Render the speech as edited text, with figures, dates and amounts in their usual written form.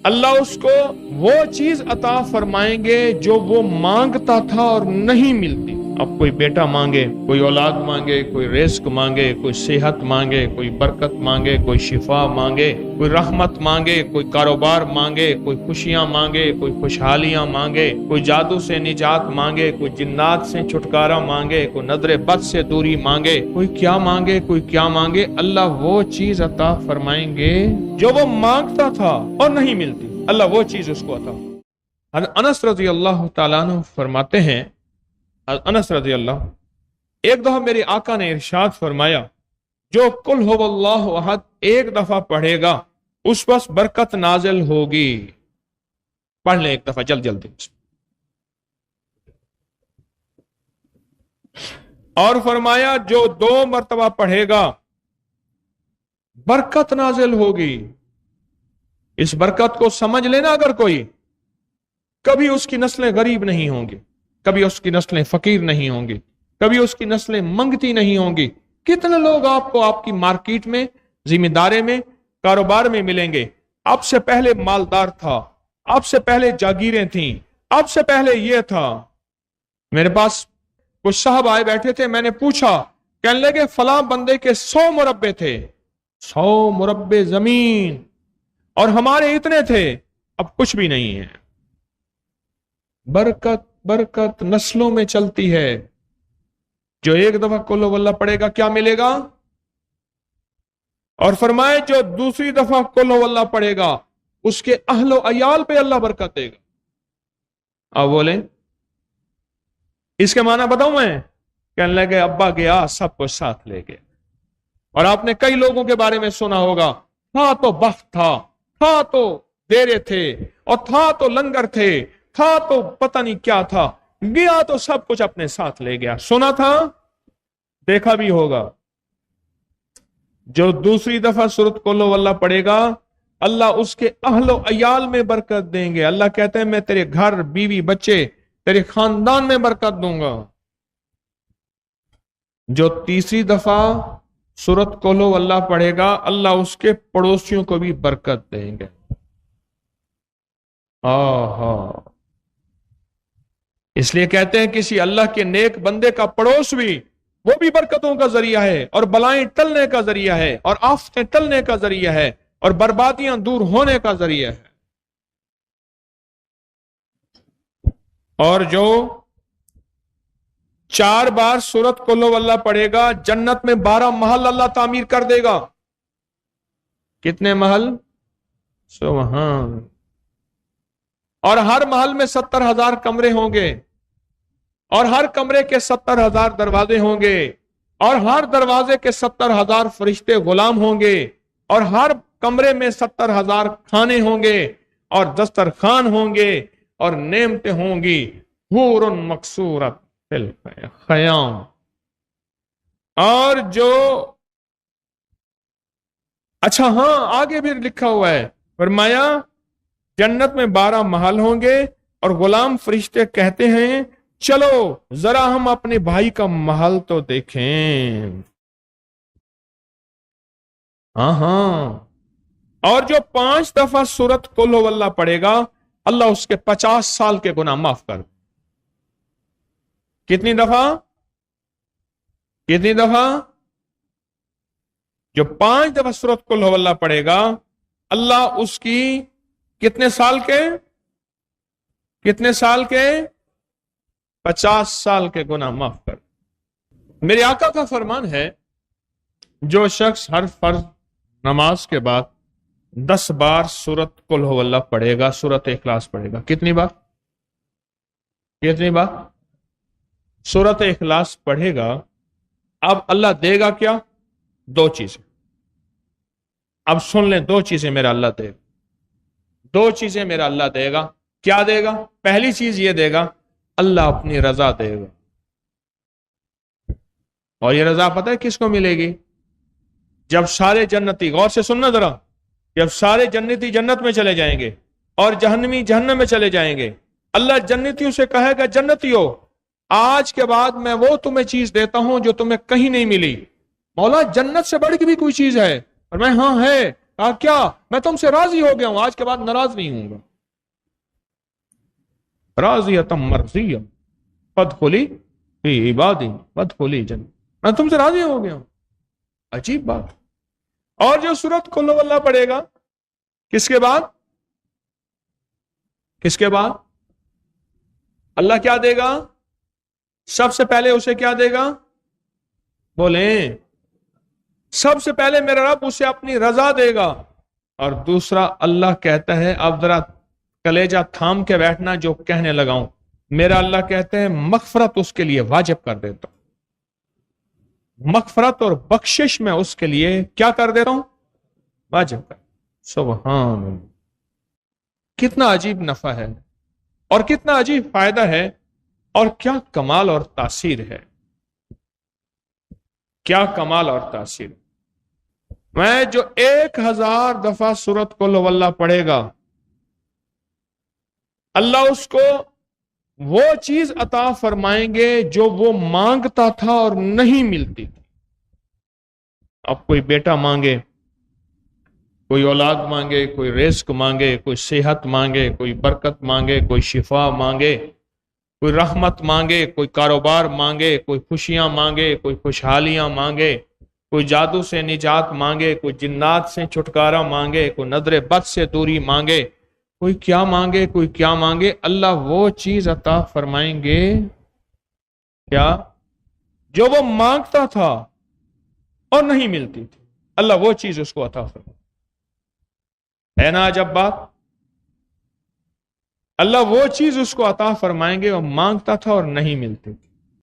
اللہ اس کو وہ چیز عطا فرمائیں گے جو وہ مانگتا تھا اور نہیں ملتی. اب کوئی بیٹا مانگے، کوئی اولاد مانگے، کوئی رزق مانگے، کوئی صحت مانگے، کوئی برکت مانگے، کوئی شفا مانگے، کوئی رحمت مانگے، کوئی کاروبار مانگے، کوئی خوشیاں مانگے، کوئی خوشحالیاں مانگے، کوئی جادو سے نجات مانگے، کوئی جنات سے چھٹکارا مانگے، کوئی نظر بد سے دوری مانگے، کوئی کیا مانگے، کوئی کیا مانگے، اللہ وہ چیز عطا فرمائیں گے جو وہ مانگتا تھا اور نہیں ملتی. اللہ وہ چیز اس کو عطا. انس رضی اللہ تعالیٰ عنہ فرماتے ہیں، انس رضی اللہ، ایک دفعہ میرے آقا نے ارشاد فرمایا جو قل هو اللہ احد ایک دفعہ پڑھے گا اس پر برکت نازل ہوگی. پڑھ لیں ایک دفعہ جلدی. اور فرمایا جو 2 مرتبہ پڑھے گا برکت نازل ہوگی. اس برکت کو سمجھ لینا، اگر کوئی کبھی اس کی نسلیں غریب نہیں ہوں گی، کبھی اس کی نسلیں فقیر نہیں ہوں گی، کبھی اس کی نسلیں منگتی نہیں ہوں گی. کتنے لوگ آپ کو آپ کی مارکیٹ میں، ذمہ دارے میں، کاروبار میں ملیں گے، آپ سے پہلے مالدار تھا، آپ سے پہلے جاگیریں تھیں، آپ سے پہلے یہ تھا. میرے پاس کچھ صاحب آئے بیٹھے تھے، میں نے پوچھا، کہنے لگے فلاں بندے کے 100 مربے تھے، 100 مربے زمین، اور ہمارے اتنے تھے، اب کچھ بھی نہیں ہے. برکت برکت نسلوں میں چلتی ہے. جو ایک دفعہ قل ہو اللہ پڑھے گا کیا ملے گا؟ اور فرمائے جو دوسری دفعہ قل ہو اللہ پڑھے گا اس کے اہل و عیال پہ اللہ برکت دے گا. آپ بولیں اس کے معنی بتاؤں میں؟ کہنے لگے ابا گیا سب کچھ ساتھ لے گئے. اور آپ نے کئی لوگوں کے بارے میں سنا ہوگا، تھا تو بخت تھا تو دیرے تھے، اور تھا تو لنگر تھے، تھا تو پتہ نہیں کیا تھا، گیا تو سب کچھ اپنے ساتھ لے گیا. سنا تھا، دیکھا بھی ہوگا. جو دوسری دفعہ سورۃ قل ہو اللہ پڑھے گا اللہ اس کے اہل و عیال میں برکت دیں گے. اللہ کہتے ہیں میں تیرے گھر، بیوی، بچے، تیرے خاندان میں برکت دوں گا. جو تیسری دفعہ سورۃ قل ہو اللہ پڑھے گا اللہ اس کے پڑوسیوں کو بھی برکت دیں گے. اس لیے کہتے ہیں کسی اللہ کے نیک بندے کا پڑوس بھی، وہ بھی برکتوں کا ذریعہ ہے، اور بلائیں ٹلنے کا ذریعہ ہے، اور آفتیں ٹلنے کا ذریعہ ہے، اور بربادیاں دور ہونے کا ذریعہ ہے. اور جو 4 بار سورۃ قل ہو اللہ پڑھے گا جنت میں 12 محل اللہ تعمیر کر دے گا. کتنے محل؟ سبحان. اور ہر محل میں 70,000 کمرے ہوں گے، اور ہر کمرے کے 70,000 دروازے ہوں گے، اور ہر دروازے کے 70,000 فرشتے غلام ہوں گے، اور ہر کمرے میں 70,000 کھانے ہوں گے، اور دسترخوان ہوں گے، اور نعمتیں ہوں گی، حور مقصورت فی الخیام. اور جو اچھا ہاں آگے بھی لکھا ہوا ہے، فرمایا جنت میں 12 محل ہوں گے، اور غلام فرشتے کہتے ہیں چلو ذرا ہم اپنے بھائی کا محل تو دیکھیں. ہاں. اور جو 5 دفعہ سورۃ قل ہو اللہ پڑھے گا اللہ اس کے 50 سال کے گناہ معاف کر. کتنی دفعہ؟ جو 5 دفعہ سورۃ قل ہو اللہ پڑھے گا اللہ اس کی کتنے سال کے 50 سال کے گناہ معاف کر. میرے آقا کا فرمان ہے جو شخص ہر فرض نماز کے بعد 10 بار سورۃ قل ہو اللہ پڑھے گا، سورۃ اخلاص پڑھے گا. کتنی بار سورۃ اخلاص پڑھے گا اب اللہ دے گا کیا؟ 2 چیزیں. اب سن لیں، 2 چیزیں میرا اللہ دے گا. 2 چیزیں میرا اللہ دے گا. کیا دے گا؟ پہلی چیز یہ دے گا اللہ اپنی رضا دے گا. اور یہ رضا پتہ ہے کس کو ملے گی؟ جب سارے جنتی، غور سے سننا ذرا، جب سارے جنتی جنت میں چلے جائیں گے اور جہنمی جہنم میں چلے جائیں گے، اللہ جنتیوں سے کہے گا جنتیوں آج کے بعد میں وہ تمہیں چیز دیتا ہوں جو تمہیں کہیں نہیں ملی. مولا جنت سے بڑھ کے بھی کوئی چیز ہے؟ اور میں ہاں ہے. کہا کیا؟ میں تم سے راضی ہو گیا ہوں، آج کے بعد ناراض نہیں ہوں گا۔ راضیۃ مرضیہ فادخلی فی عبادی وادخلی جنتی، میں تم سے راضی ہو گیا ہوں۔ عجیب بات۔ اور جو سورت قل ہو اللہ پڑھے گا کس کے بعد؟ کس کے بعد؟ اللہ کیا دے گا؟ سب سے پہلے اسے کیا دے گا؟ بولیں، سب سے پہلے میرا رب اسے اپنی رضا دے گا، اور دوسرا اللہ کہتا ہے، اب ذرا کلیجہ تھام کے بیٹھنا جو کہنے لگا ہوں، میرا اللہ کہتے ہیں مغفرت اس کے لیے واجب کر دیتا ہوں، مغفرت اور بخشش میں اس کے لیے کیا کر دیتا ہوں؟ واجب کر۔ سبحان اللہ، کتنا عجیب نفع ہے اور کتنا عجیب فائدہ ہے، اور کیا کمال اور تاثیر ہے، کیا کمال اور تاثیر۔ میں جو 1000 دفعہ سورت قل ہو اللہ پڑھے گا، اللہ اس کو وہ چیز عطا فرمائیں گے جو وہ مانگتا تھا اور نہیں ملتی تھی۔ اب کوئی بیٹا مانگے، کوئی اولاد مانگے، کوئی رزق مانگے، کوئی صحت مانگے، کوئی برکت مانگے، کوئی شفا مانگے، کوئی رحمت مانگے، کوئی کاروبار مانگے، کوئی خوشیاں مانگے، کوئی خوشحالیاں مانگے، کوئی جادو سے نجات مانگے، کوئی جنات سے چھٹکارا مانگے، کوئی نظر بد سے دوری مانگے، کوئی کیا مانگے، کوئی کیا مانگے، اللہ وہ چیز عطا فرمائیں گے کیا جو وہ مانگتا تھا اور نہیں ملتی تھی، اللہ وہ چیز اس کو عطا فرمائے۔ ہے نا عجب بات؟ اللہ وہ چیز اس کو عطا فرمائیں گے وہ مانگتا تھا اور نہیں ملتی تھی۔